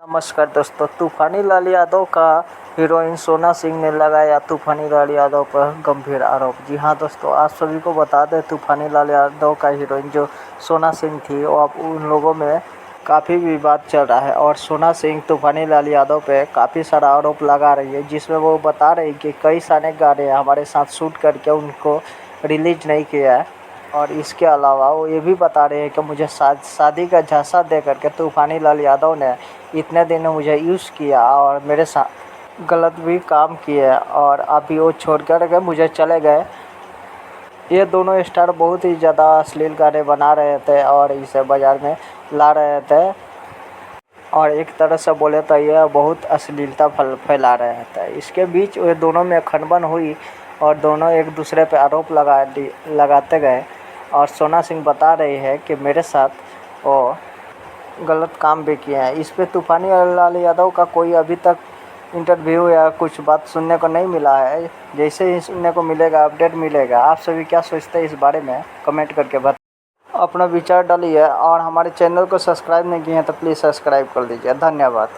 नमस्कार दोस्तों, तूफानी लाल यादव का हीरोइन सोना सिंह ने लगाया तूफानी लाल यादव पर गंभीर आरोप। जी हां दोस्तों, आप सभी को बता दें, तूफानी लाल यादव का हीरोइन जो सोना सिंह थी, वो अब उन लोगों में काफ़ी विवाद चल रहा है और सोना सिंह तूफानी लाल यादव पे काफ़ी सारा आरोप लगा रही है, जिसमें वो बता रही कि कई सारे गाने हमारे साथ शूट करके उनको रिलीज नहीं किया है। और इसके अलावा वो ये भी बता रहे हैं कि मुझे शादी का झांसा दे करके तूफानी लाल यादव ने इतने दिन मुझे यूज़ किया और मेरे साथ गलत भी काम किए और अभी वो छोड़ कर के मुझे चले गए। ये दोनों स्टार बहुत ही ज़्यादा अश्लील गाने बना रहे थे और इसे बाज़ार में ला रहे थे और एक तरह से बोले तो ये बहुत अश्लीलता फैला रहे थे। इसके बीच ये दोनों में खनबन हुई और दोनों एक दूसरे पे आरोप लगाते गए और सोना सिंह बता रही है कि मेरे साथ वो गलत काम भी किए हैं। इस पे तूफानी लाल यादव का कोई अभी तक इंटरव्यू या कुछ बात सुनने को नहीं मिला है। जैसे ही सुनने को मिलेगा, अपडेट मिलेगा। आप सभी क्या सोचते हैं इस बारे में, कमेंट करके अपना विचार डालिए और हमारे चैनल को सब्सक्राइब नहीं किए हैं तो प्लीज़ सब्सक्राइब कर दीजिए। धन्यवाद।